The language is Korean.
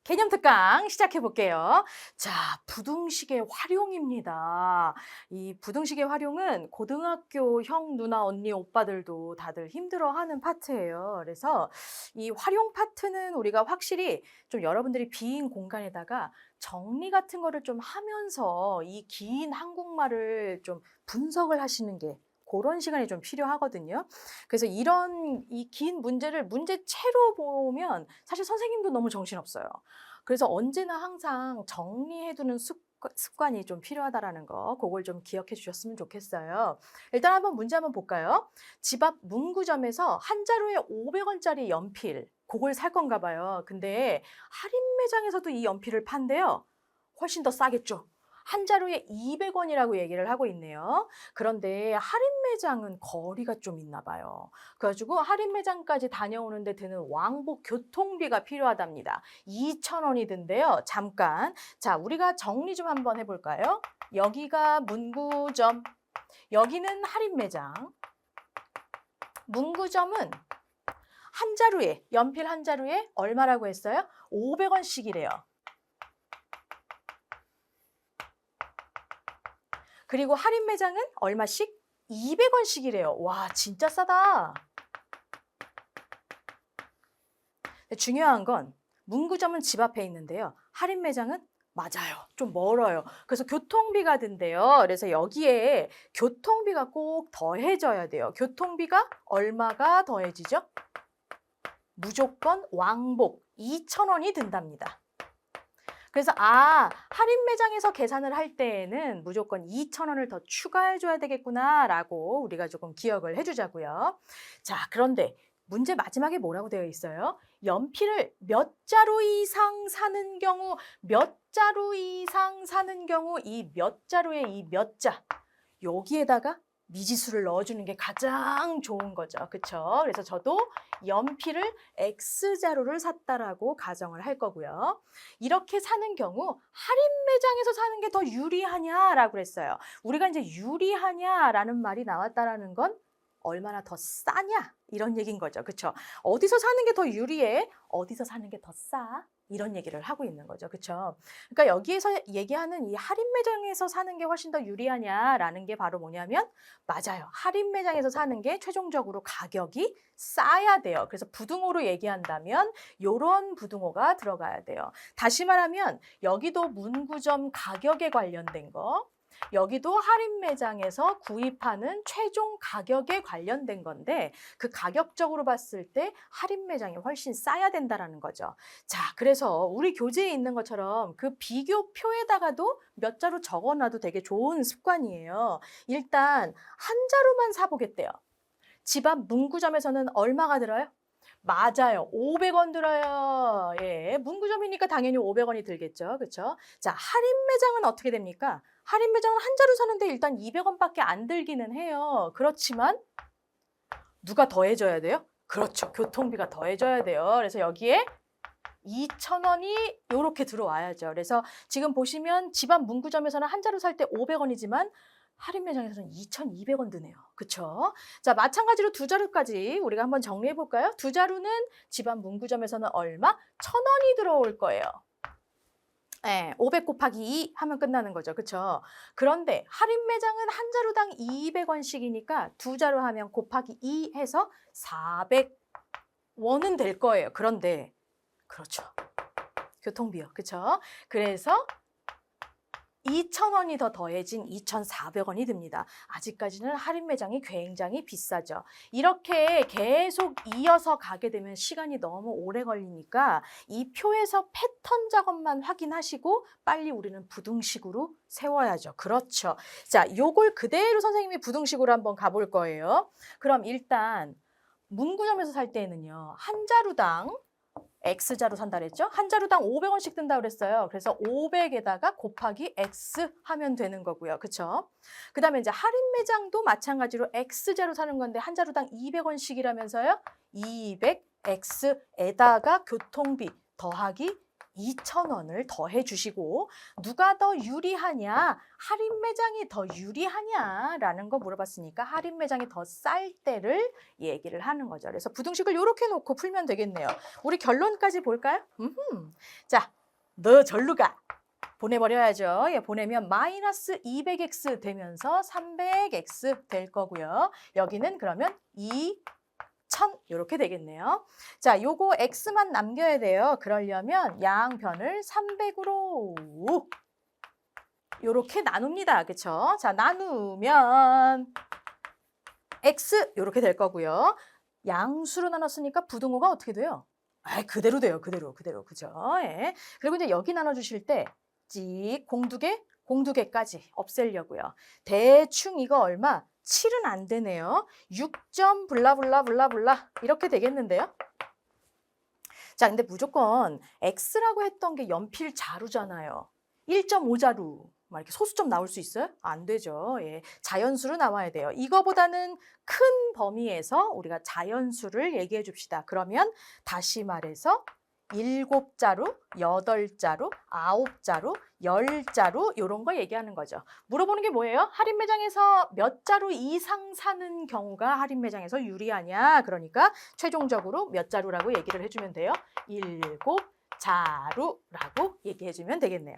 개념 특강 시작해 볼게요. 자, 부등식의 활용입니다. 이 부등식의 활용은 고등학교 형, 누나, 언니, 오빠들도 다들 힘들어하는 파트예요. 그래서 이 활용 파트는 우리가 확실히 좀 여러분들이 빈 공간에다가 정리 같은 거를 좀 하면서 이 긴 한국말을 좀 분석을 하시는 게 그런 시간이 좀 필요하거든요. 그래서 이런 이 긴 문제를 문제체로 보면 사실 선생님도 너무 정신없어요. 그래서 언제나 항상 정리해 두는 습관이 좀 필요하다라는 거 그걸 좀 기억해 주셨으면 좋겠어요. 일단 한번 문제 한번 볼까요? 집 앞 문구점에서 한 자루에 500원짜리 연필 그걸 살 건가 봐요. 근데 할인 매장에서도 이 연필을 판대요. 훨씬 더 싸겠죠. 한 자루에 200원이라고 얘기를 하고 있네요. 그런데 할인 매장은 거리가 좀 있나 봐요. 그래 가지고 할인 매장까지 다녀오는 데 드는 왕복 교통비가 필요하답니다. 2,000원이 든대요. 잠깐. 자, 우리가 정리 좀 한번 해 볼까요? 여기가 문구점, 여기는 할인 매장. 문구점은 한 자루에 연필 한 자루에 얼마라고 했어요? 500원씩이래요. 그리고 할인 매장은 얼마씩? 200원씩이래요. 와, 진짜 싸다. 중요한 건 문구점은 집 앞에 있는데요. 할인 매장은 맞아요. 좀 멀어요. 그래서 교통비가 든대요. 그래서 여기에 교통비가 꼭 더해져야 돼요. 교통비가 얼마가 더해지죠? 무조건 왕복 2,000원이 든답니다. 그래서 할인 매장에서 계산을 할 때에는 무조건 2,000원을 더 추가해 줘야 되겠구나라고 우리가 조금 기억을 해 주자고요. 자, 그런데 문제 마지막에 뭐라고 되어 있어요? 연필을 몇 자루 이상 사는 경우, 몇 자루 이상 사는 경우 이 몇 자루의 이 몇 자, 여기에다가 미지수를 넣어주는 게 가장 좋은 거죠. 그쵸? 그래서 저도 연필을 X자루를 샀다라고 가정을 할 거고요. 이렇게 사는 경우 할인 매장에서 사는 게 더 유리하냐라고 그랬어요. 우리가 이제 유리하냐라는 말이 나왔다라는 건 얼마나 더 싸냐 이런 얘기인 거죠. 그쵸? 어디서 사는 게 더 유리해? 어디서 사는 게 더 싸? 이런 얘기를 하고 있는 거죠. 그쵸? 그러니까 여기에서 얘기하는 이 할인 매장에서 사는 게 훨씬 더 유리하냐라는 게 바로 뭐냐면 맞아요. 할인 매장에서 사는 게 최종적으로 가격이 싸야 돼요. 그래서 부등호로 얘기한다면 요런 부등호가 들어가야 돼요. 다시 말하면 여기도 문구점 가격에 관련된 거, 여기도 할인 매장에서 구입하는 최종 가격에 관련된 건데 그 가격적으로 봤을 때 할인 매장이 훨씬 싸야 된다라는 거죠. 자, 그래서 우리 교재에 있는 것처럼 그 비교표에다가도 몇 자루 적어놔도 되게 좋은 습관이에요. 일단 한 자루만 사보겠대요. 집 앞 문구점에서는 얼마가 들어요? 맞아요. 500원 들어요. 예. 문구점이니까 당연히 500원이 들겠죠. 그쵸? 자, 할인 매장은 어떻게 됩니까? 할인 매장은 한 자루 사는데 일단 200원밖에 안 들기는 해요. 그렇지만 누가 더해줘야 돼요? 그렇죠. 교통비가 더해져야 돼요. 그래서 여기에 2,000원이 요렇게 들어와야죠. 그래서 지금 보시면 집 앞 문구점에서는 한 자루 살 때 500원이지만 할인 매장에서는 2,200원 드네요. 그쵸? 자, 마찬가지로 두 자루까지 우리가 한번 정리해 볼까요? 두 자루는 집 앞 문구점에서는 얼마? 1,000원이 들어올 거예요. 예, 500 곱하기 2 하면 끝나는 거죠. 그쵸? 그런데 할인 매장은 한 자루당 200원씩이니까 두 자루 하면 곱하기 2 해서 400원은 될 거예요. 그런데 그렇죠. 교통비요. 그쵸? 그래서 2,000원이 더 더해진 2,400원이 듭니다. 아직까지는 할인 매장이 굉장히 비싸죠. 이렇게 계속 이어서 가게 되면 시간이 너무 오래 걸리니까 이 표에서 패턴 작업만 확인하시고 빨리 우리는 부등식으로 세워야죠. 그렇죠. 자, 요걸 그대로 선생님이 부등식으로 한번 가볼 거예요. 그럼 일단 문구점에서 살 때는요. 한 자루당 X자로 산다 그랬죠? 한 자루당 500원씩 든다 그랬어요. 그래서 500에다가 곱하기 X 하면 되는 거고요. 그쵸? 그 다음에 이제 할인 매장도 마찬가지로 X자로 사는 건데 한 자루당 200원씩이라면서요. 200X에다가 교통비 더하기 2,000원을 더해 주시고 누가 더 유리하냐, 할인 매장이 더 유리하냐라는 거 물어봤으니까 할인 매장이 더 쌀 때를 얘기를 하는 거죠. 그래서 부등식을 이렇게 놓고 풀면 되겠네요. 우리 결론까지 볼까요? 자, 너 절로 가. 보내버려야죠. 예, 보내면 마이너스 200x 되면서 300x 될 거고요. 여기는 그러면 2,000 이렇게 되겠네요. 자, 요거 x만 남겨야 돼요. 그러려면 양변을 300으로 이렇게 나눕니다. 그쵸? 자, 나누면 x 이렇게 될 거고요. 양수로 나눴으니까 부등호가 어떻게 돼요? 그대로 돼요. 그대로. 그죠? 예. 그리고 이제 여기 나눠주실 때 찍 공두개까지 없애려고요. 대충 이거 얼마? 7은 안 되네요. 6점 블라블라 이렇게 되겠는데요. 자, 근데 무조건 x라고 했던 게 연필 자루잖아요. 1.5자루 막 이렇게 소수점 나올 수 있어요? 안 되죠. 예. 자연수로 나와야 돼요. 이거보다는 큰 범위에서 우리가 자연수를 얘기해 줍시다. 그러면 다시 말해서 7자루, 8자루, 9자루, 10자루 이런 거 얘기하는 거죠. 물어보는 게 뭐예요? 할인 매장에서 몇 자루 이상 사는 경우가 할인 매장에서 유리하냐? 그러니까 최종적으로 몇 자루라고 얘기를 해주면 돼요? 7자루라고 얘기해주면 되겠네요.